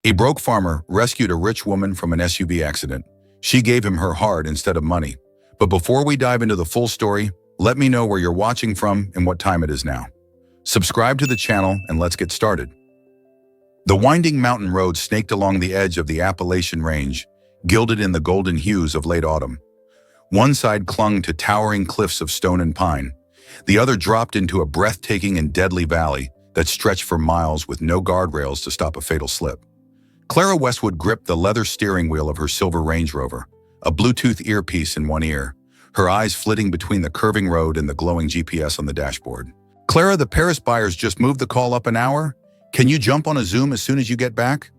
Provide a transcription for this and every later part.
A broke farmer rescued a rich woman from an SUV accident. She gave him her heart instead of money. But before we dive into the full story, let me know where you're watching from and what time it is now. Subscribe to the channel and let's get started. The winding mountain road snaked along the edge of the Appalachian Range, gilded in the golden hues of late autumn. One side clung to towering cliffs of stone and pine. The other dropped into a breathtaking and deadly valley that stretched for miles with no guardrails to stop a fatal slip. Clara Westwood gripped the leather steering wheel of her silver Range Rover, a Bluetooth earpiece in one ear, her eyes flitting between the curving road and the glowing GPS on the dashboard. "Clara, the Paris buyers just moved the call up an hour. Can you jump on a Zoom as soon as you get back?"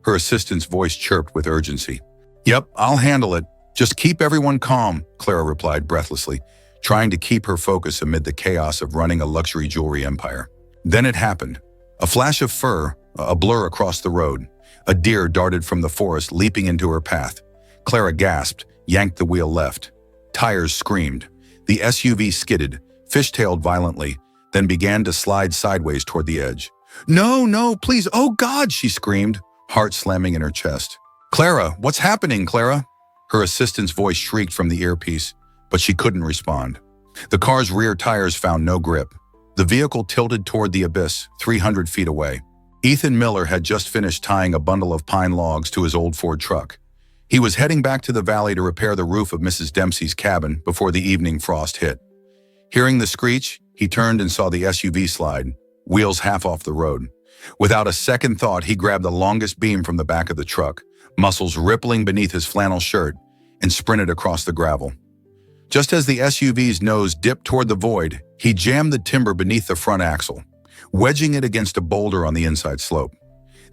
Her assistant's voice chirped with urgency. "Yep, I'll handle it. Just keep everyone calm," Clara replied breathlessly, trying to keep her focus amid the chaos of running a luxury jewelry empire. Then it happened. A flash of fur, a blur across the road. A deer darted from the forest, leaping into her path. Clara gasped, yanked the wheel left. Tires screamed. The SUV skidded, fishtailed violently, then began to slide sideways toward the edge. "No, no, please, oh God," she screamed, heart slamming in her chest. "Clara, what's happening, Clara?" Her assistant's voice shrieked from the earpiece, but she couldn't respond. The car's rear tires found no grip. The vehicle tilted toward the abyss, 300 feet away. Ethan Miller had just finished tying a bundle of pine logs to his old Ford truck. He was heading back to the valley to repair the roof of Mrs. Dempsey's cabin before the evening frost hit. Hearing the screech, he turned and saw the SUV slide, wheels half off the road. Without a second thought, he grabbed the longest beam from the back of the truck, muscles rippling beneath his flannel shirt, and sprinted across the gravel. Just as the SUV's nose dipped toward the void, he jammed the timber beneath the front axle, wedging it against a boulder on the inside slope.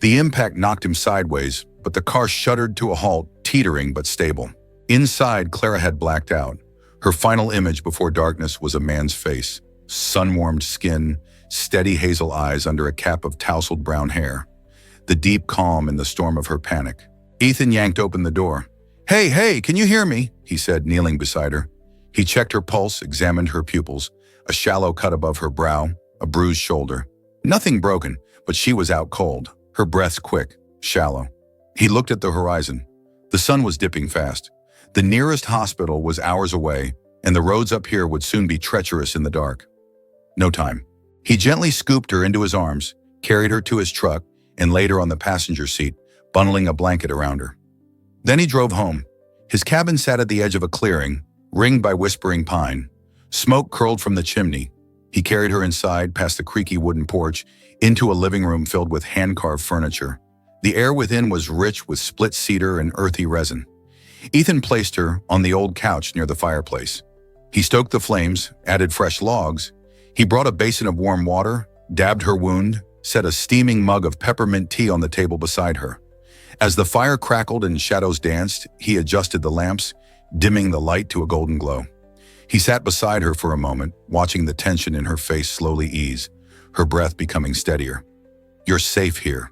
The impact knocked him sideways, but the car shuddered to a halt, teetering but stable. Inside, Clara had blacked out. Her final image before darkness was a man's face, sun-warmed skin, steady hazel eyes under a cap of tousled brown hair. The deep calm in the storm of her panic. Ethan yanked open the door. Hey, can you hear me?" he said, kneeling beside her. He checked her pulse, examined her pupils, a shallow cut above her brow, a bruised shoulder. Nothing broken, but she was out cold, her breaths quick, shallow. He looked at the horizon. The sun was dipping fast. The nearest hospital was hours away, and the roads up here would soon be treacherous in the dark. No time. He gently scooped her into his arms, carried her to his truck, and laid her on the passenger seat, bundling a blanket around her. Then he drove home. His cabin sat at the edge of a clearing, ringed by whispering pine. Smoke curled from the chimney. He carried her inside, past the creaky wooden porch, into a living room filled with hand-carved furniture. The air within was rich with split cedar and earthy resin. Ethan placed her on the old couch near the fireplace. He stoked the flames, added fresh logs. He brought a basin of warm water, dabbed her wound, set a steaming mug of peppermint tea on the table beside her. As the fire crackled and shadows danced, he adjusted the lamps, dimming the light to a golden glow. He sat beside her for a moment, watching the tension in her face slowly ease, her breath becoming steadier. "You're safe here.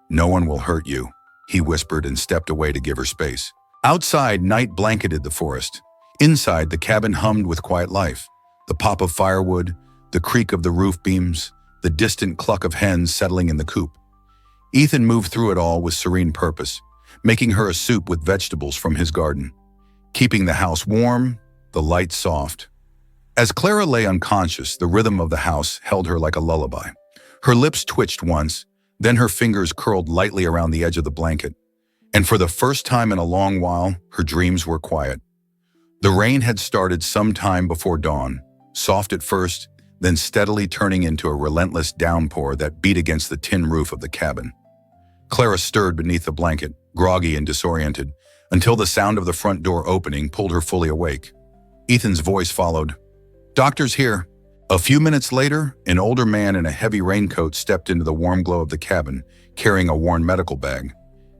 No one will hurt you," he whispered and stepped away to give her space. Outside, night blanketed the forest. Inside, the cabin hummed with quiet life. The pop of firewood, the creak of the roof beams, the distant cluck of hens settling in the coop. Ethan moved through it all with serene purpose, making her a soup with vegetables from his garden, keeping the house warm, the light soft. As Clara lay unconscious, the rhythm of the house held her like a lullaby. Her lips twitched once, then her fingers curled lightly around the edge of the blanket. And for the first time in a long while, her dreams were quiet. The rain had started some time before dawn, soft at first, then steadily turning into a relentless downpour that beat against the tin roof of the cabin. Clara stirred beneath the blanket, groggy and disoriented, until the sound of the front door opening pulled her fully awake. Ethan's voice followed. "Doctor's here." A few minutes later, an older man in a heavy raincoat stepped into the warm glow of the cabin, carrying a worn medical bag.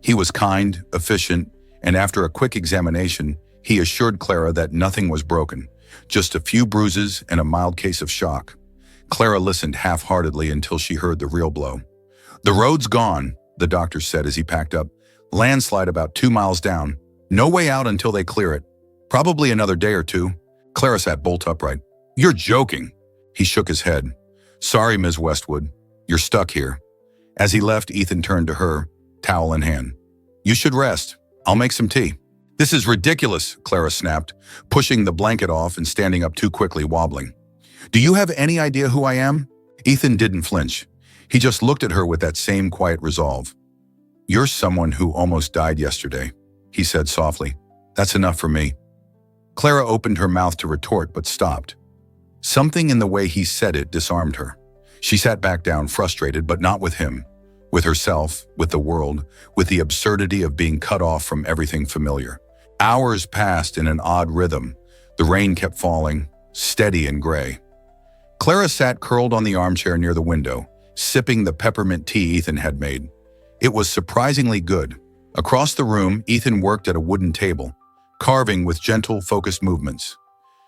He was kind, efficient, and after a quick examination, he assured Clara that nothing was broken, just a few bruises and a mild case of shock. Clara listened half-heartedly until she heard the real blow. "The road's gone," the doctor said as he packed up. "Landslide about 2 miles down. No way out until they clear it. Probably another day or two." Clara sat bolt upright. "You're joking." He shook his head. "Sorry, Ms. Westwood. You're stuck here." As he left, Ethan turned to her, towel in hand. You should rest. I'll make some tea. This is ridiculous, Clara snapped, pushing the blanket off and standing up too quickly, wobbling. Do you have any idea who I am? Ethan didn't flinch. He just looked at her with that same quiet resolve. You're someone who almost died yesterday, he said softly. That's enough for me. Clara opened her mouth to retort but stopped. Something in the way he said it disarmed her. She sat back down, frustrated, but not with him. With herself, with the world, with the absurdity of being cut off from everything familiar. Hours passed in an odd rhythm. The rain kept falling, steady and gray. Clara sat curled on the armchair near the window, sipping the peppermint tea Ethan had made. It was surprisingly good. Across the room, Ethan worked at a wooden table, carving with gentle, focused movements.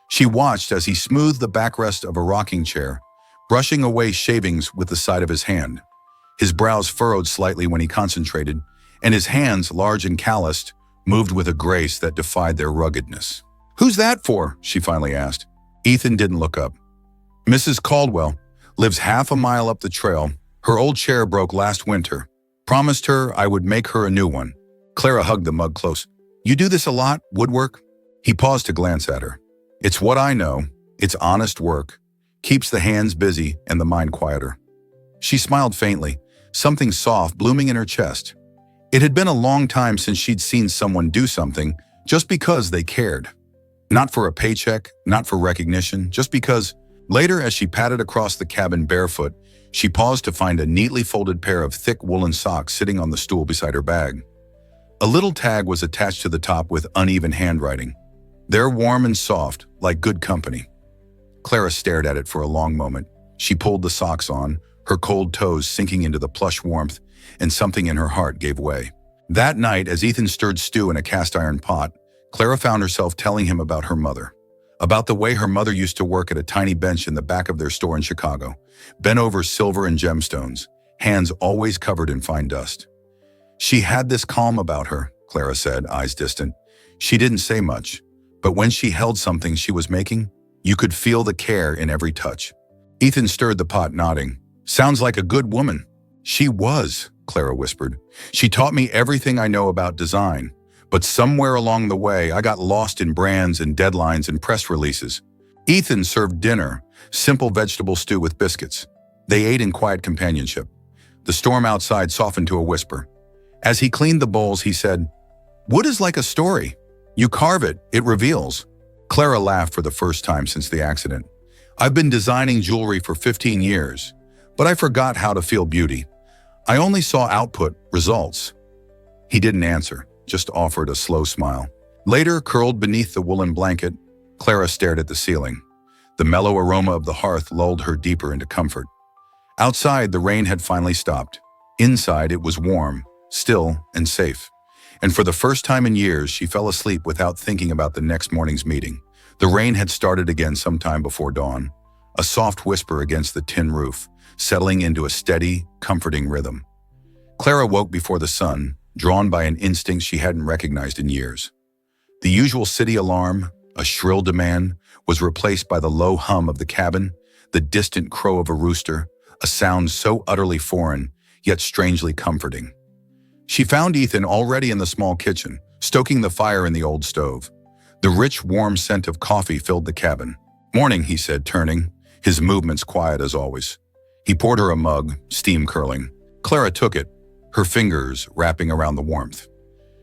She watched as he smoothed the backrest of a rocking chair, brushing away shavings with the side of his hand. His brows furrowed slightly when he concentrated, and his hands, large and calloused, moved with a grace that defied their ruggedness. Who's that for? She finally asked. Ethan didn't look up. Mrs. Caldwell lives half a mile up the trail. Her old chair broke last winter. Promised her I would make her a new one. Clara hugged the mug close. You do this a lot, woodwork? He paused to glance at her. It's what I know. It's honest work. Keeps the hands busy and the mind quieter. She smiled faintly, something soft blooming in her chest. It had been a long time since she'd seen someone do something just because they cared. Not for a paycheck, not for recognition, just because. Later, as she padded across the cabin barefoot, she paused to find a neatly folded pair of thick woolen socks sitting on the stool beside her bag. A little tag was attached to the top with uneven handwriting. They're warm and soft, like good company. Clara stared at it for a long moment. She pulled the socks on, her cold toes sinking into the plush warmth, and something in her heart gave way. That night, as Ethan stirred stew in a cast-iron pot, Clara found herself telling him about her mother. About the way her mother used to work at a tiny bench in the back of their store in Chicago, bent over silver and gemstones, hands always covered in fine dust. She had this calm about her, Clara said, eyes distant. She didn't say much, but when she held something she was making, you could feel the care in every touch. Ethan stirred the pot, nodding. Sounds like a good woman. She was, Clara whispered. She taught me everything I know about design, but somewhere along the way I got lost in brands and deadlines and press releases. Ethan served dinner, simple vegetable stew with biscuits. They ate in quiet companionship. The storm outside softened to a whisper. As he cleaned the bowls, he said, Wood is like a story. You carve it, it reveals. Clara laughed for the first time since the accident. I've been designing jewelry for 15 years, but I forgot how to feel beauty. I only saw output, results. He didn't answer, just offered a slow smile. Later, curled beneath the woolen blanket, Clara stared at the ceiling. The mellow aroma of the hearth lulled her deeper into comfort. Outside, the rain had finally stopped. Inside, it was warm, still, and safe. And for the first time in years, she fell asleep without thinking about the next morning's meeting. The rain had started again sometime before dawn, a soft whisper against the tin roof, settling into a steady, comforting rhythm. Clara woke before the sun, drawn by an instinct she hadn't recognized in years. The usual city alarm, a shrill demand, was replaced by the low hum of the cabin, the distant crow of a rooster, a sound so utterly foreign, yet strangely comforting. She found Ethan already in the small kitchen, stoking the fire in the old stove. The rich, warm scent of coffee filled the cabin. Morning, he said, turning, his movements quiet as always. He poured her a mug, steam curling. Clara took it, her fingers wrapping around the warmth.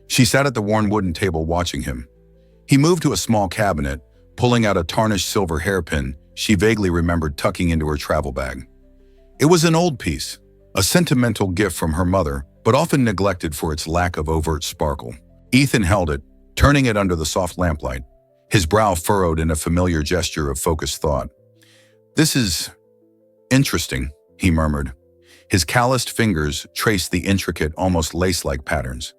She sat at the worn wooden table watching him. He moved to a small cabinet, pulling out a tarnished silver hairpin she vaguely remembered tucking into her travel bag. It was an old piece, a sentimental gift from her mother, but often neglected for its lack of overt sparkle. Ethan held it, turning it under the soft lamplight, his brow furrowed in a familiar gesture of focused thought. This is interesting, he murmured. His calloused fingers traced the intricate, almost lace-like patterns.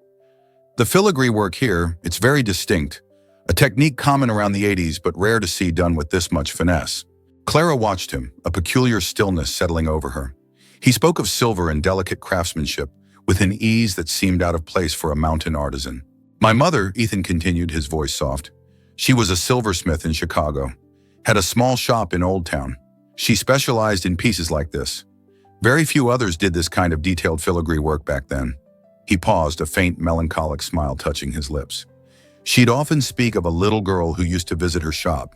The filigree work here, it's very distinct, a technique common around the 80s but rare to see done with this much finesse. Clara watched him, a peculiar stillness settling over her. He spoke of silver and delicate craftsmanship, with an ease that seemed out of place for a mountain artisan. My mother, Ethan continued, his voice soft. She was a silversmith in Chicago, had a small shop in Old Town. She specialized in pieces like this. Very few others did this kind of detailed filigree work back then. He paused, a faint melancholic smile touching his lips. She'd often speak of a little girl who used to visit her shop,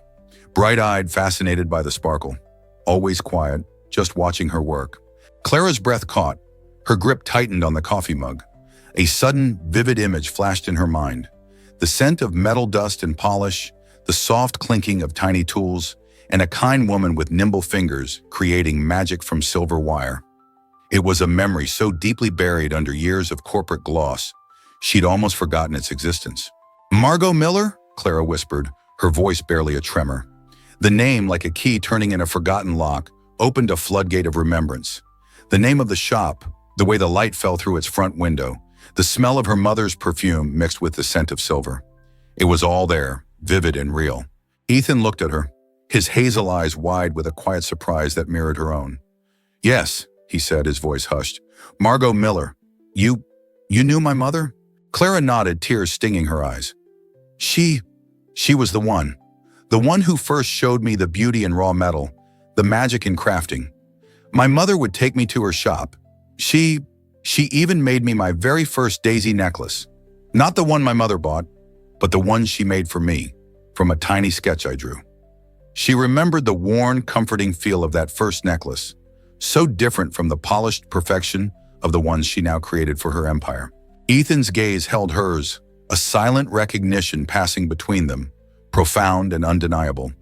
bright-eyed, fascinated by the sparkle, always quiet, just watching her work. Clara's breath caught, her grip tightened on the coffee mug. A sudden, vivid image flashed in her mind. The scent of metal dust and polish, the soft clinking of tiny tools, and a kind woman with nimble fingers creating magic from silver wire. It was a memory so deeply buried under years of corporate gloss, she'd almost forgotten its existence. "Margot Miller?" Clara whispered, her voice barely a tremor. The name, like a key turning in a forgotten lock, opened a floodgate of remembrance. The name of the shop, the way the light fell through its front window, the smell of her mother's perfume mixed with the scent of silver. It was all there, vivid and real. Ethan looked at her, his hazel eyes wide with a quiet surprise that mirrored her own. "Yes," he said, his voice hushed. "Margot Miller. You knew my mother?" Clara nodded, tears stinging her eyes. She was the one who first showed me the beauty in raw metal, the magic in crafting. My mother would take me to her shop. She even made me my very first daisy necklace. Not the one my mother bought, but the one she made for me, from a tiny sketch I drew. She remembered the worn, comforting feel of that first necklace, so different from the polished perfection of the ones she now created for her empire. Ethan's gaze held hers, a silent recognition passing between them, profound and undeniable.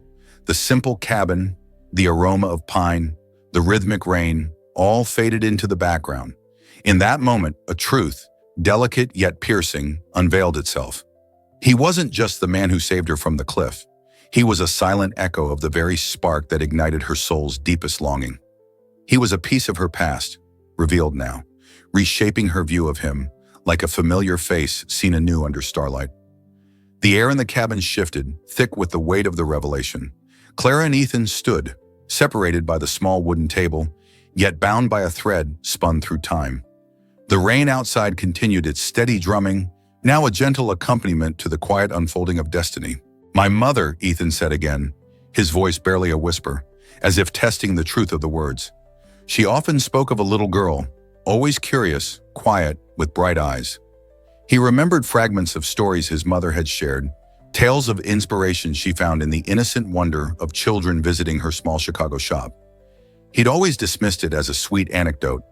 The simple cabin, the aroma of pine, the rhythmic rain, all faded into the background. In that moment, a truth, delicate yet piercing, unveiled itself. He wasn't just the man who saved her from the cliff. He was a silent echo of the very spark that ignited her soul's deepest longing. He was a piece of her past, revealed now, reshaping her view of him, like a familiar face seen anew under starlight. The air in the cabin shifted, thick with the weight of the revelation. Clara and Ethan stood, separated by the small wooden table, yet bound by a thread spun through time. The rain outside continued its steady drumming, now a gentle accompaniment to the quiet unfolding of destiny. "My mother," Ethan said again, his voice barely a whisper, as if testing the truth of the words. She often spoke of a little girl, always curious, quiet, with bright eyes. He remembered fragments of stories his mother had shared, tales of inspiration she found in the innocent wonder of children visiting her small Chicago shop. He'd always dismissed it as a sweet anecdote,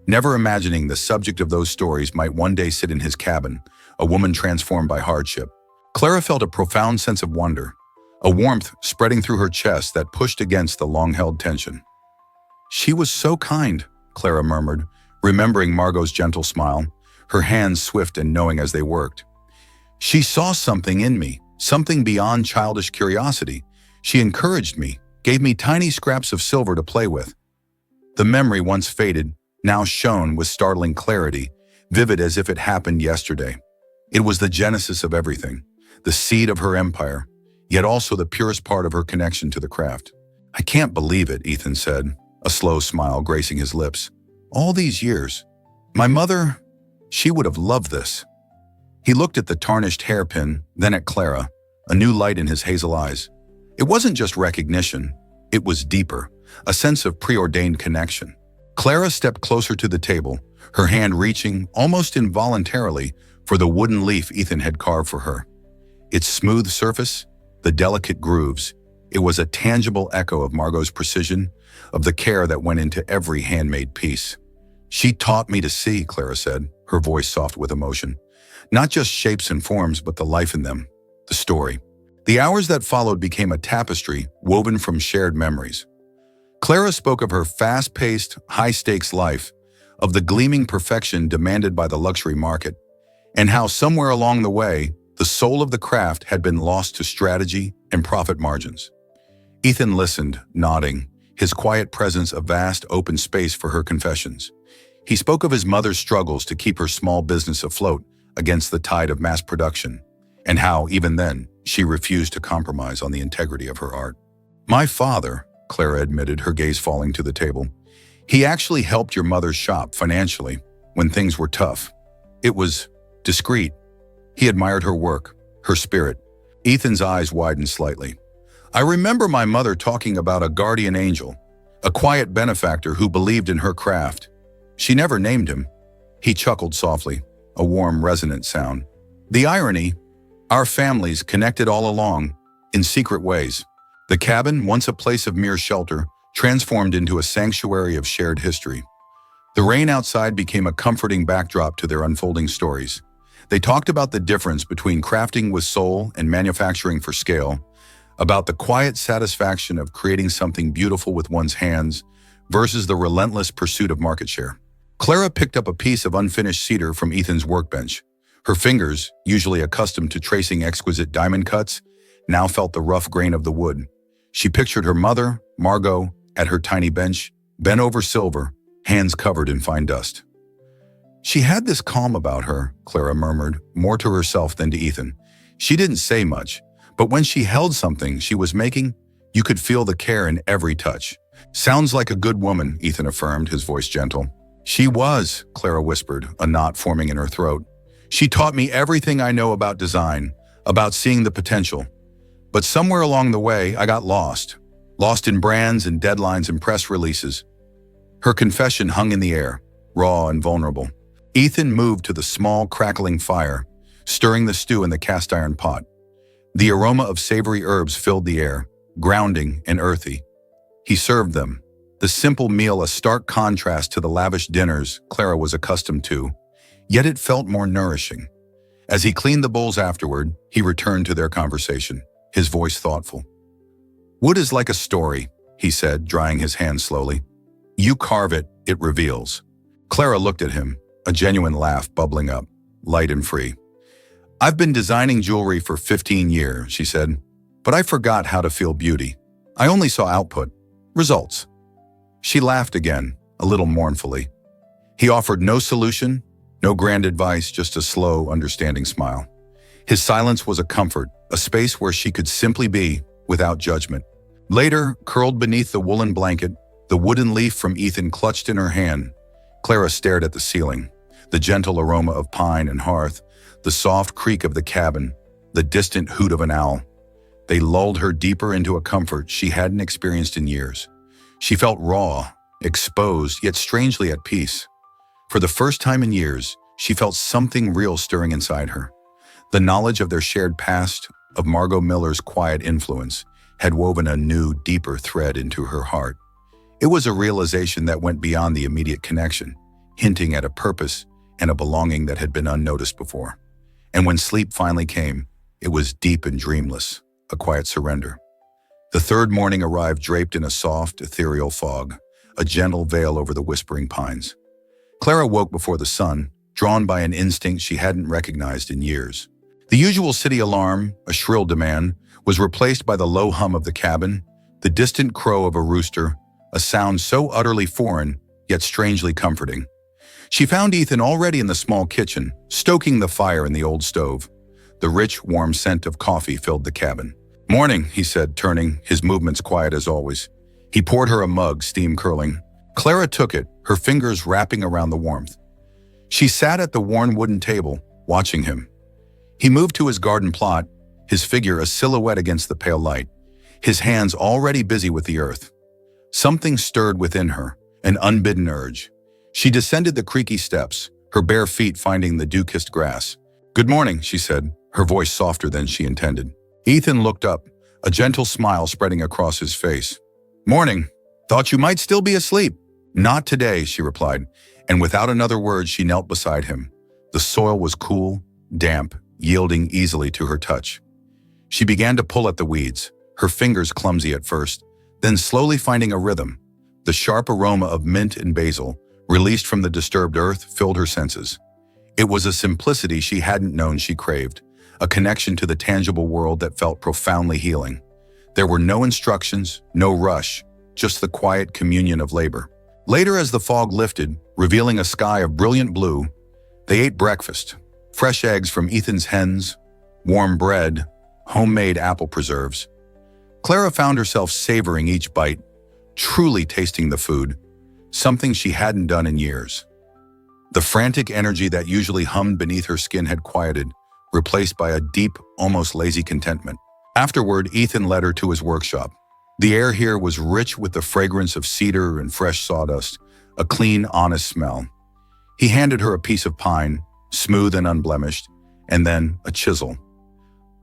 never imagining the subject of those stories might one day sit in his cabin, a woman transformed by hardship. Clara felt a profound sense of wonder, a warmth spreading through her chest that pushed against the long-held tension. "She was so kind," Clara murmured, remembering Margot's gentle smile, her hands swift and knowing as they worked. "She saw something in me, something beyond childish curiosity. She encouraged me, gave me tiny scraps of silver to play with." The memory, once faded, now shone with startling clarity, vivid as if it happened yesterday. It was the genesis of everything, the seed of her empire, yet also the purest part of her connection to the craft. "I can't believe it," Ethan said, a slow smile gracing his lips. "All these years. My mother, she would have loved this." He looked at the tarnished hairpin, then at Clara, a new light in his hazel eyes. It wasn't just recognition, it was deeper, a sense of preordained connection. Clara stepped closer to the table, her hand reaching, almost involuntarily, for the wooden leaf Ethan had carved for her. Its smooth surface, the delicate grooves, it was a tangible echo of Margot's precision, of the care that went into every handmade piece. "She taught me to see," Clara said, her voice soft with emotion. "Not just shapes and forms, but the life in them, the story." The hours that followed became a tapestry woven from shared memories. Clara spoke of her fast-paced, high-stakes life, of the gleaming perfection demanded by the luxury market, and how somewhere along the way, the soul of the craft had been lost to strategy and profit margins. Ethan listened, nodding, his quiet presence a vast open space for her confessions. He spoke of his mother's struggles to keep her small business afloat against the tide of mass production, and how, even then, she refused to compromise on the integrity of her art. "My father," Clara admitted, her gaze falling to the table, "he actually helped your mother's shop financially when things were tough. It was discreet. He admired her work, her spirit." Ethan's eyes widened slightly. "I remember my mother talking about a guardian angel, a quiet benefactor who believed in her craft. She never named him." He chuckled softly. a warm, resonant sound. The irony, our families connected all along, in secret ways. The cabin, once a place of mere shelter, transformed into a sanctuary of shared history. The rain outside became a comforting backdrop to their unfolding stories. They talked about the difference between crafting with soul and manufacturing for scale, about the quiet satisfaction of creating something beautiful with one's hands versus the relentless pursuit of market share. Clara picked up a piece of unfinished cedar from Ethan's workbench. Her fingers, usually accustomed to tracing exquisite diamond cuts, now felt the rough grain of the wood. She pictured her mother, Margot, at her tiny bench, bent over silver, hands covered in fine dust. She had this calm about her, Clara murmured, more to herself than to Ethan. She didn't say much, but when she held something she was making, you could feel the care in every touch. Sounds like a good woman, Ethan affirmed, his voice gentle. She was, Clara whispered, a knot forming in her throat. She taught me everything I know about design, about seeing the potential. But somewhere along the way, I got lost in brands and deadlines and press releases. Her confession hung in the air, raw and vulnerable. Ethan moved to the small, crackling fire, stirring the stew in the cast-iron pot. The aroma of savory herbs filled the air, grounding and earthy. He served them, the simple meal a stark contrast to the lavish dinners Clara was accustomed to, yet it felt more nourishing. As he cleaned the bowls afterward, he returned to their conversation, his voice thoughtful. Wood is like a story, he said, drying his hands slowly. You carve it, it reveals. Clara looked at him, a genuine laugh bubbling up, light and free. I've been designing jewelry for 15 years, she said, but I forgot how to feel beauty. I only saw output, results. She laughed again, a little mournfully. He offered no solution, no grand advice, just a slow, understanding smile. His silence was a comfort, a space where she could simply be, without judgment. Later, curled beneath the woolen blanket, the wooden leaf from Ethan clutched in her hand, Clara stared at the ceiling, the gentle aroma of pine and hearth, the soft creak of the cabin, the distant hoot of an owl. They lulled her deeper into a comfort she hadn't experienced in years. She felt raw, exposed, yet strangely at peace. For the first time in years, she felt something real stirring inside her. The knowledge of their shared past, of Margot Miller's quiet influence, had woven a new, deeper thread into her heart. It was a realization that went beyond the immediate connection, hinting at a purpose and a belonging that had been unnoticed before. And when sleep finally came, it was deep and dreamless, a quiet surrender. The third morning arrived draped in a soft, ethereal fog, a gentle veil over the whispering pines. Clara woke before the sun, drawn by an instinct she hadn't recognized in years. The usual city alarm, a shrill demand, was replaced by the low hum of the cabin, the distant crow of a rooster, a sound so utterly foreign, yet strangely comforting. She found Ethan already in the small kitchen, stoking the fire in the old stove. The rich, warm scent of coffee filled the cabin. "Morning," he said, turning, his movements quiet as always. He poured her a mug, steam curling. Clara took it, her fingers wrapping around the warmth. She sat at the worn wooden table, watching him. He moved to his garden plot, his figure a silhouette against the pale light, his hands already busy with the earth. Something stirred within her, an unbidden urge. She descended the creaky steps, her bare feet finding the dew-kissed grass. "Good morning," she said, her voice softer than she intended. Ethan looked up, a gentle smile spreading across his face. "Morning. Thought you might still be asleep." "Not today," she replied, and without another word she knelt beside him. The soil was cool, damp, yielding easily to her touch. She began to pull at the weeds, her fingers clumsy at first, then slowly finding a rhythm. The sharp aroma of mint and basil, released from the disturbed earth, filled her senses. It was a simplicity she hadn't known she craved, a connection to the tangible world that felt profoundly healing. There were no instructions, no rush, just the quiet communion of labor. Later, as the fog lifted, revealing a sky of brilliant blue, they ate breakfast. Fresh eggs from Ethan's hens, warm bread, homemade apple preserves. Clara found herself savoring each bite, truly tasting the food, something she hadn't done in years. The frantic energy that usually hummed beneath her skin had quieted, replaced by a deep, almost lazy contentment. Afterward, Ethan led her to his workshop. The air here was rich with the fragrance of cedar and fresh sawdust, a clean, honest smell. He handed her a piece of pine, smooth and unblemished, and then a chisel.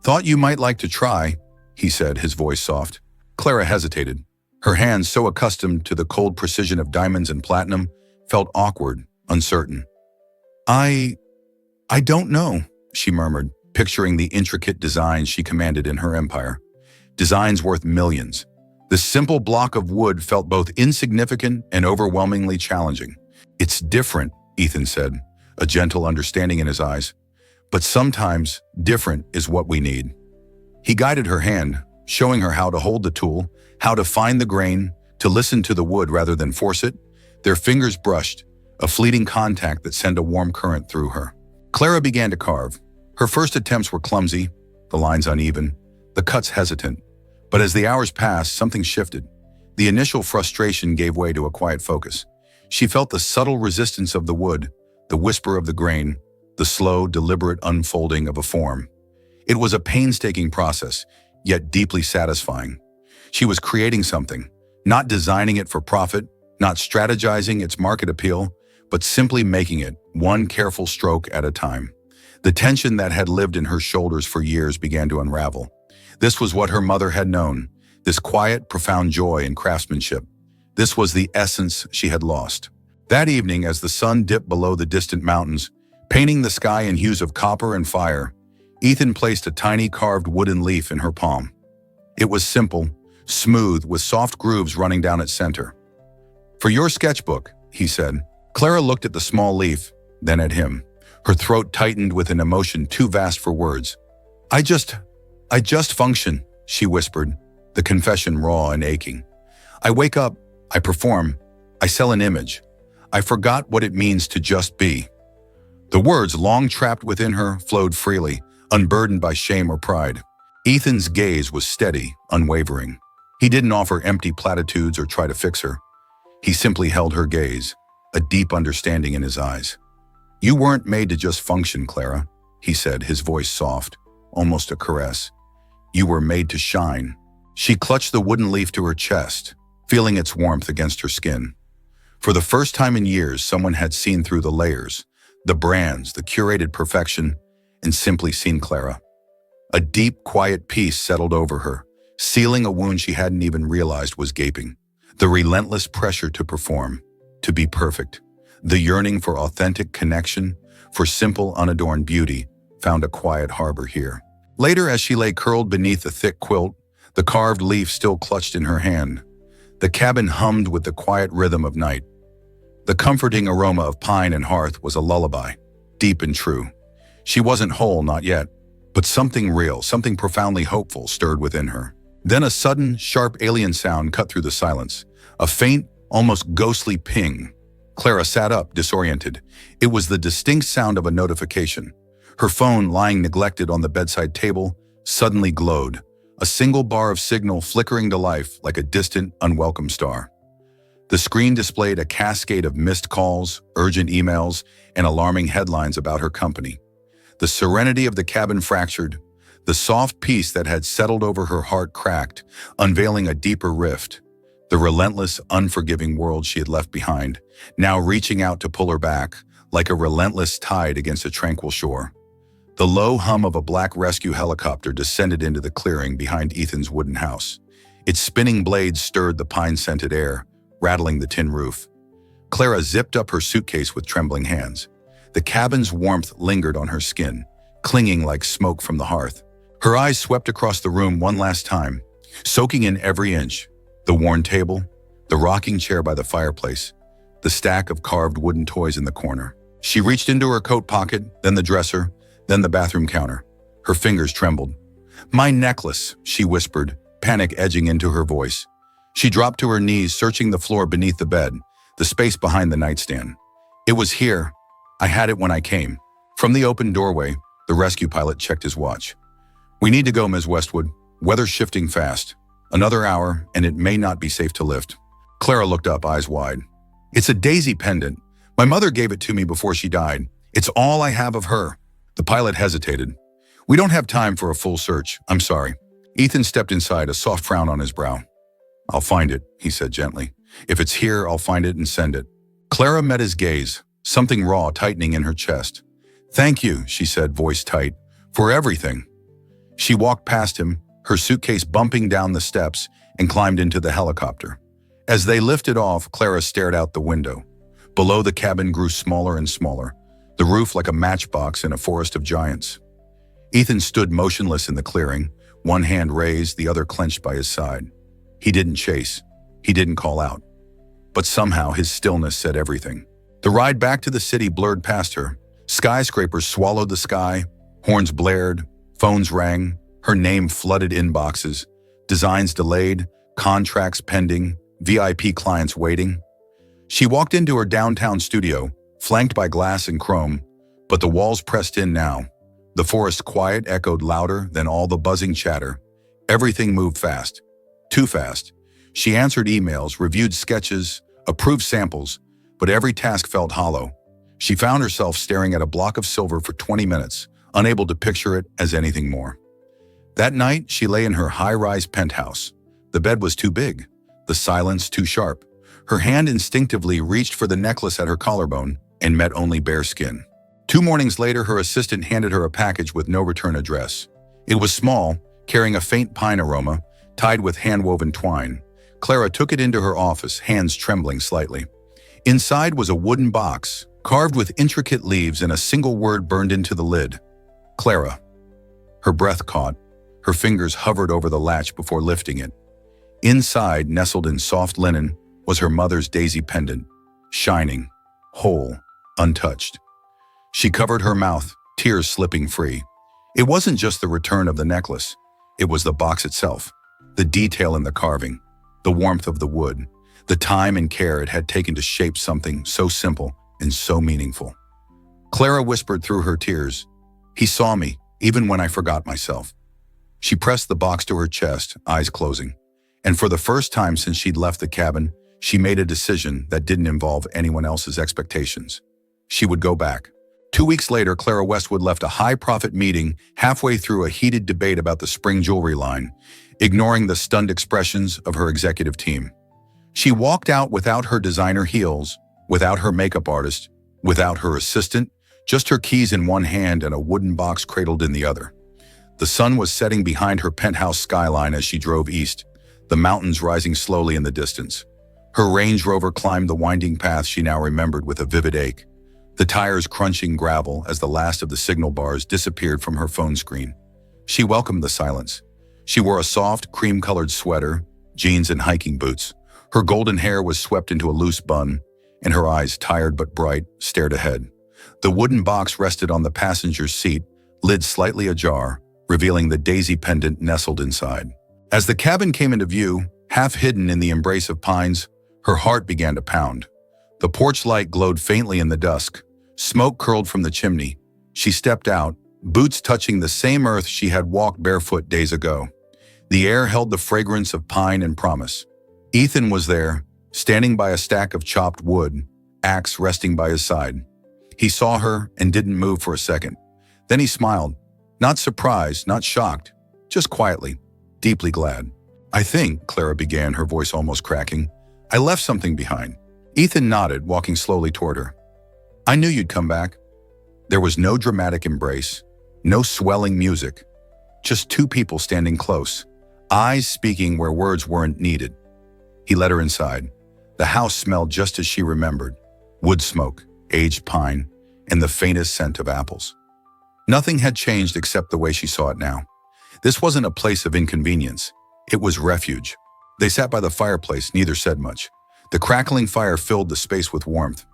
"Thought you might like to try," he said, his voice soft. Clara hesitated. Her hands, so accustomed to the cold precision of diamonds and platinum, felt awkward, uncertain. I don't know," she murmured, picturing the intricate designs she commanded in her empire. Designs worth millions. The simple block of wood felt both insignificant and overwhelmingly challenging. "It's different," Ethan said, a gentle understanding in his eyes. "But sometimes, different is what we need." He guided her hand, showing her how to hold the tool, how to find the grain, to listen to the wood rather than force it. Their fingers brushed, a fleeting contact that sent a warm current through her. Clara began to carve. Her first attempts were clumsy, the lines uneven, the cuts hesitant. But as the hours passed, something shifted. The initial frustration gave way to a quiet focus. She felt the subtle resistance of the wood, the whisper of the grain, the slow, deliberate unfolding of a form. It was a painstaking process, yet deeply satisfying. She was creating something, not designing it for profit, not strategizing its market appeal, but simply making it, one careful stroke at a time. The tension that had lived in her shoulders for years began to unravel. This was what her mother had known, this quiet, profound joy in craftsmanship. This was the essence she had lost. That evening, as the sun dipped below the distant mountains, painting the sky in hues of copper and fire, Ethan placed a tiny carved wooden leaf in her palm. It was simple, smooth, with soft grooves running down its center. "For your sketchbook," he said. Clara looked at the small leaf, then at him. Her throat tightened with an emotion too vast for words. I just function," she whispered, the confession raw and aching. "I wake up, I perform, I sell an image. I forgot what it means to just be." The words, long trapped within her, flowed freely, unburdened by shame or pride. Ethan's gaze was steady, unwavering. He didn't offer empty platitudes or try to fix her. He simply held her gaze, a deep understanding in his eyes. "You weren't made to just function, Clara," he said, his voice soft, almost a caress. "You were made to shine." She clutched the wooden leaf to her chest, feeling its warmth against her skin. For the first time in years, someone had seen through the layers, the brands, the curated perfection, and simply seen Clara. A deep, quiet peace settled over her, sealing a wound she hadn't even realized was gaping. The relentless pressure to perform, to be perfect, the yearning for authentic connection, for simple, unadorned beauty, found a quiet harbor here. Later, as she lay curled beneath the thick quilt, the carved leaf still clutched in her hand, the cabin hummed with the quiet rhythm of night. The comforting aroma of pine and hearth was a lullaby, deep and true. She wasn't whole, not yet, but something real, something profoundly hopeful stirred within her. Then a sudden, sharp alien sound cut through the silence, a faint, almost ghostly ping. Clara sat up, disoriented. It was the distinct sound of a notification. Her phone, lying neglected on the bedside table, suddenly glowed, a single bar of signal flickering to life like a distant, unwelcome star. The screen displayed a cascade of missed calls, urgent emails, and alarming headlines about her company. The serenity of the cabin fractured, the soft peace that had settled over her heart cracked, unveiling a deeper rift. The relentless, unforgiving world she had left behind, now reaching out to pull her back, like a relentless tide against a tranquil shore. The low hum of a black rescue helicopter descended into the clearing behind Ethan's wooden house. Its spinning blades stirred the pine-scented air, rattling the tin roof. Clara zipped up her suitcase with trembling hands. The cabin's warmth lingered on her skin, clinging like smoke from the hearth. Her eyes swept across the room one last time, soaking in every inch. The worn table, the rocking chair by the fireplace, the stack of carved wooden toys in the corner. She reached into her coat pocket, then the dresser, then the bathroom counter. Her fingers trembled. "My necklace," she whispered, panic edging into her voice. She dropped to her knees, searching the floor beneath the bed, the space behind the nightstand. "It was here. I had it when I came." From the open doorway, the rescue pilot checked his watch. "We need to go, Ms. Westwood. Weather's shifting fast. Another hour, and it may not be safe to lift." Clara looked up, eyes wide. "It's a daisy pendant. My mother gave it to me before she died. It's all I have of her." The pilot hesitated. "We don't have time for a full search. I'm sorry." Ethan stepped inside, a soft frown on his brow. "I'll find it," he said gently. "If it's here, I'll find it and send it." Clara met his gaze, something raw tightening in her chest. "Thank you," she said, voice tight, "for everything." She walked past him, her suitcase bumping down the steps, and climbed into the helicopter. As they lifted off, Clara stared out the window. Below, the cabin grew smaller and smaller, the roof like a matchbox in a forest of giants. Ethan stood motionless in the clearing, one hand raised, the other clenched by his side. He didn't chase. He didn't call out. But somehow his stillness said everything. The ride back to the city blurred past her. Skyscrapers swallowed the sky, horns blared, phones rang, her name flooded inboxes, designs delayed, contracts pending, VIP clients waiting. She walked into her downtown studio, flanked by glass and chrome, but the walls pressed in now. The forest quiet echoed louder than all the buzzing chatter. Everything moved fast. Too fast. She answered emails, reviewed sketches, approved samples, but every task felt hollow. She found herself staring at a block of silver for 20 minutes, unable to picture it as anything more. That night, she lay in her high-rise penthouse. The bed was too big, the silence too sharp. Her hand instinctively reached for the necklace at her collarbone and met only bare skin. 2 mornings later, her assistant handed her a package with no return address. It was small, carrying a faint pine aroma, tied with hand-woven twine. Clara took it into her office, hands trembling slightly. Inside was a wooden box, carved with intricate leaves and a single word burned into the lid. Clara. Her breath caught. Her fingers hovered over the latch before lifting it. Inside, nestled in soft linen, was her mother's daisy pendant, shining, whole, untouched. She covered her mouth, tears slipping free. It wasn't just the return of the necklace. It was the box itself, the detail in the carving, the warmth of the wood, the time and care it had taken to shape something so simple and so meaningful. Clara whispered through her tears, "He saw me, even when I forgot myself." She pressed the box to her chest, eyes closing. And for the first time since she'd left the cabin, she made a decision that didn't involve anyone else's expectations. She would go back. 2 weeks later, Clara Westwood left a high-profit meeting halfway through a heated debate about the spring jewelry line, ignoring the stunned expressions of her executive team. She walked out without her designer heels, without her makeup artist, without her assistant, just her keys in one hand and a wooden box cradled in the other. The sun was setting behind her penthouse skyline as she drove east, the mountains rising slowly in the distance. Her Range Rover climbed the winding path she now remembered with a vivid ache, the tires crunching gravel as the last of the signal bars disappeared from her phone screen. She welcomed the silence. She wore a soft, cream-colored sweater, jeans and hiking boots. Her golden hair was swept into a loose bun, and her eyes, tired but bright, stared ahead. The wooden box rested on the passenger's seat, lid slightly ajar, revealing the daisy pendant nestled inside. As the cabin came into view, half hidden in the embrace of pines, her heart began to pound. The porch light glowed faintly in the dusk. Smoke curled from the chimney. She stepped out, boots touching the same earth she had walked barefoot days ago. The air held the fragrance of pine and promise. Ethan was there, standing by a stack of chopped wood, axe resting by his side. He saw her and didn't move for a second. Then he smiled, not surprised, not shocked, just quietly, deeply glad. "I think," Clara began, her voice almost cracking, "I left something behind." Ethan nodded, walking slowly toward her. "I knew you'd come back." There was no dramatic embrace, no swelling music, just two people standing close, eyes speaking where words weren't needed. He led her inside. The house smelled just as she remembered, wood smoke, aged pine, and the faintest scent of apples. Nothing had changed except the way she saw it now. This wasn't a place of inconvenience. It was refuge. They sat by the fireplace, neither said much. The crackling fire filled the space with warmth.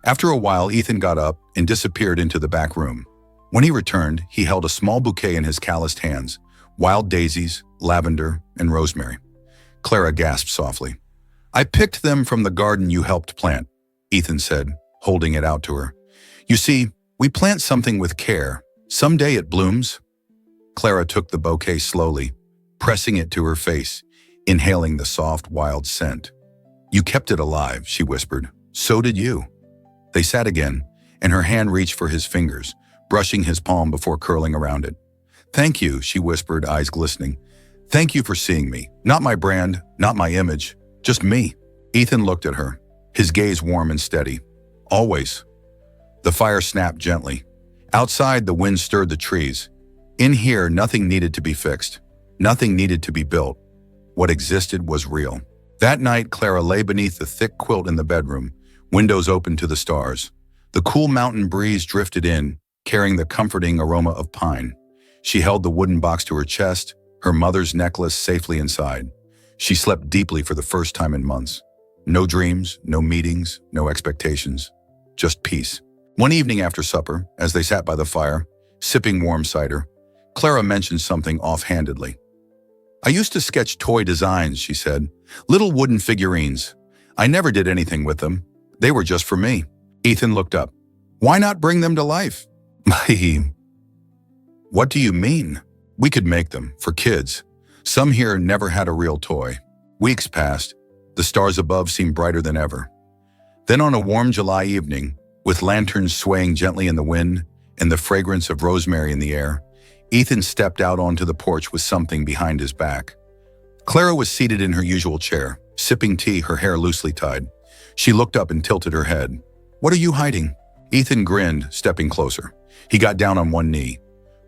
After a while, Ethan got up and disappeared into the back room. When he returned, he held a small bouquet in his calloused hands, wild daisies, lavender, and rosemary. Clara gasped softly. "I picked them from the garden you helped plant," Ethan said, holding it out to her. "You see, we plant something with care. Someday it blooms." Clara took the bouquet slowly, pressing it to her face, inhaling the soft, wild scent. "You kept it alive," she whispered. "So did you." They sat again, and her hand reached for his fingers, brushing his palm before curling around it. "Thank you," she whispered, eyes glistening. "Thank you for seeing me. Not my brand, not my image, just me." Ethan looked at her, his gaze warm and steady. "Always." The fire snapped gently. Outside, the wind stirred the trees. In here, nothing needed to be fixed. Nothing needed to be built. What existed was real. That night, Clara lay beneath the thick quilt in the bedroom, windows open to the stars. The cool mountain breeze drifted in, carrying the comforting aroma of pine. She held the wooden box to her chest, her mother's necklace safely inside. She slept deeply for the first time in months. No dreams, no meetings, no expectations. Just peace. One evening after supper, as they sat by the fire, sipping warm cider, Clara mentioned something offhandedly. "I used to sketch toy designs," she said. "Little wooden figurines. I never did anything with them. They were just for me." Ethan looked up. "Why not bring them to life?" "What do you mean?" "We could make them, for kids. Some here never had a real toy." Weeks passed. The stars above seemed brighter than ever. Then on a warm July evening, with lanterns swaying gently in the wind and the fragrance of rosemary in the air, Ethan stepped out onto the porch with something behind his back. Clara was seated in her usual chair, sipping tea, her hair loosely tied. She looked up and tilted her head. "What are you hiding?" Ethan grinned, stepping closer. He got down on one knee.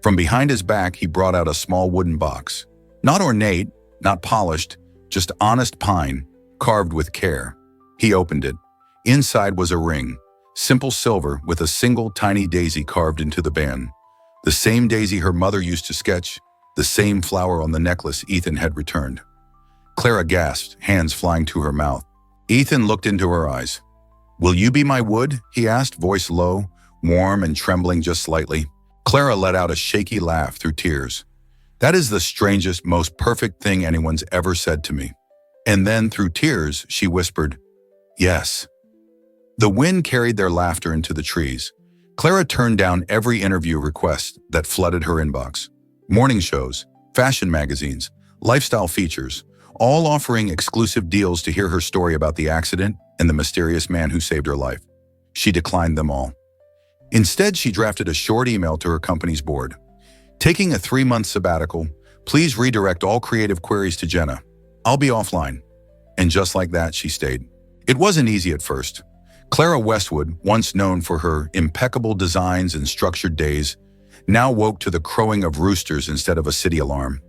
From behind his back, he brought out a small wooden box. Not ornate, not polished, just honest pine, carved with care. He opened it. Inside was a ring, simple silver with a single tiny daisy carved into the band. The same daisy her mother used to sketch, the same flower on the necklace Ethan had returned. Clara gasped, hands flying to her mouth. Ethan looked into her eyes. "Will you be my wood?" he asked, voice low, warm and trembling just slightly. Clara let out a shaky laugh through tears. "That is the strangest, most perfect thing anyone's ever said to me." And then, through tears, she whispered, "Yes." The wind carried their laughter into the trees. Clara turned down every interview request that flooded her inbox. Morning shows, fashion magazines, lifestyle features, all offering exclusive deals to hear her story about the accident and the mysterious man who saved her life. She declined them all. Instead, she drafted a short email to her company's board. "Taking a 3-month sabbatical, please redirect all creative queries to Jenna. I'll be offline." And just like that, she stayed. It wasn't easy at first. Clara Westwood, once known for her impeccable designs and structured days, now woke to the crowing of roosters instead of a city alarm.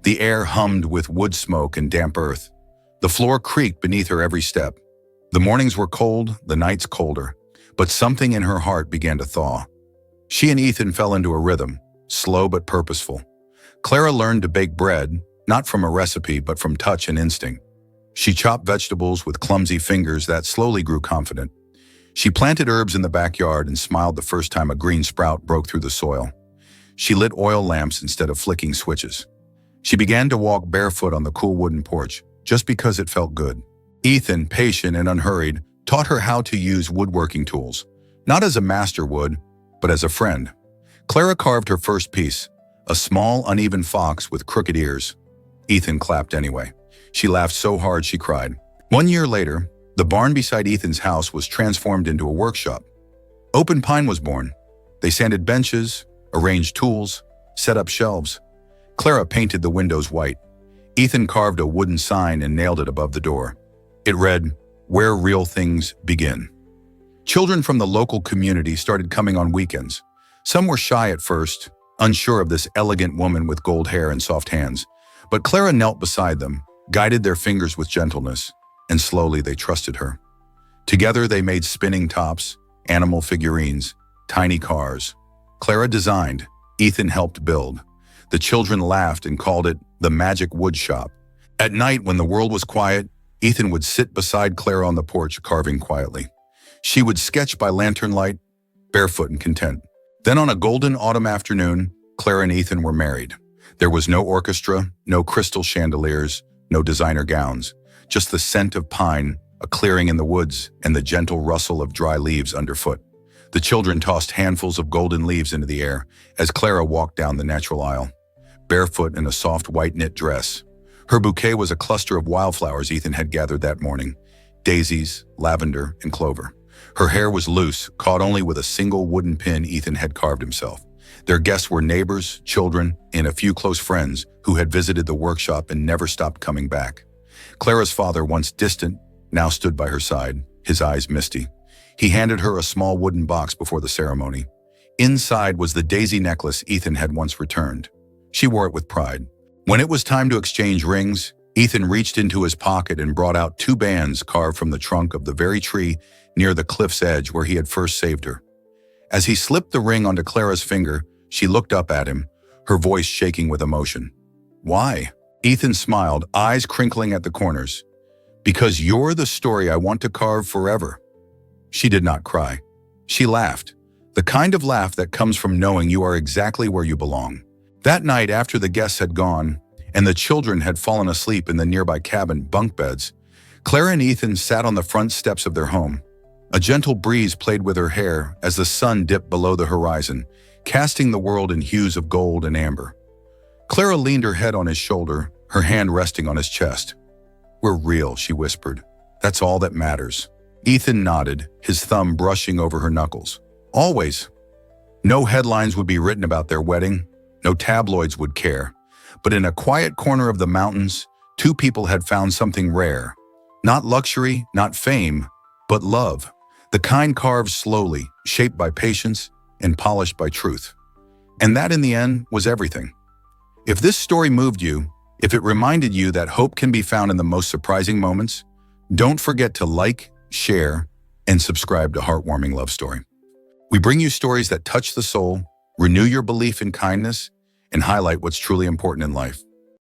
The air hummed with wood smoke and damp earth. The floor creaked beneath her every step. The mornings were cold, the nights colder, but something in her heart began to thaw. She and Ethan fell into a rhythm, slow but purposeful. Clara learned to bake bread, not from a recipe but from touch and instinct. She chopped vegetables with clumsy fingers that slowly grew confident. She planted herbs in the backyard and smiled the first time a green sprout broke through the soil. She lit oil lamps instead of flicking switches. She began to walk barefoot on the cool wooden porch, just because it felt good. Ethan, patient and unhurried, taught her how to use woodworking tools, not as a master would, but as a friend. Clara carved her first piece, a small, uneven fox with crooked ears. Ethan clapped anyway. She laughed so hard she cried. 1 year later, the barn beside Ethan's house was transformed into a workshop. Open Pine was born. They sanded benches, arranged tools, set up shelves. Clara painted the windows white. Ethan carved a wooden sign and nailed it above the door. It read, "Where real things begin." Children from the local community started coming on weekends. Some were shy at first, unsure of this elegant woman with gold hair and soft hands. But Clara knelt beside them, guided their fingers with gentleness, and slowly they trusted her. Together they made spinning tops, animal figurines, tiny cars. Clara designed, Ethan helped build. The children laughed and called it the magic wood shop. At night, when the world was quiet, Ethan would sit beside Clara on the porch, carving quietly. She would sketch by lantern light, barefoot and content. Then on a golden autumn afternoon, Clara and Ethan were married. There was no orchestra, no crystal chandeliers, no designer gowns, just the scent of pine, a clearing in the woods, and the gentle rustle of dry leaves underfoot. The children tossed handfuls of golden leaves into the air as Clara walked down the natural aisle, barefoot in a soft white knit dress. Her bouquet was a cluster of wildflowers Ethan had gathered that morning, daisies, lavender, and clover. Her hair was loose, caught only with a single wooden pin Ethan had carved himself. Their guests were neighbors, children, and a few close friends who had visited the workshop and never stopped coming back. Clara's father, once distant, now stood by her side, his eyes misty. He handed her a small wooden box before the ceremony. Inside was the daisy necklace Ethan had once returned. She wore it with pride. When it was time to exchange rings, Ethan reached into his pocket and brought out 2 bands carved from the trunk of the very tree near the cliff's edge where he had first saved her. As he slipped the ring onto Clara's finger, she looked up at him, her voice shaking with emotion. "Why?" Ethan smiled, eyes crinkling at the corners. "Because you're the story I want to carve forever." She did not cry. She laughed, the kind of laugh that comes from knowing you are exactly where you belong. That night, after the guests had gone and the children had fallen asleep in the nearby cabin bunk beds, Clara and Ethan sat on the front steps of their home. A gentle breeze played with her hair as the sun dipped below the horizon, casting the world in hues of gold and amber. Clara leaned her head on his shoulder, her hand resting on his chest. "We're real," she whispered. "That's all that matters." Ethan nodded, his thumb brushing over her knuckles. "Always." No headlines would be written about their wedding, no tabloids would care. But in a quiet corner of the mountains, 2 people had found something rare. Not luxury, not fame, but love. The kind carved slowly, shaped by patience, and polished by truth. And that, in the end, was everything. If this story moved you, if it reminded you that hope can be found in the most surprising moments, don't forget to like, share, and subscribe to Heartwarming Love Story. We bring you stories that touch the soul, renew your belief in kindness, and highlight what's truly important in life.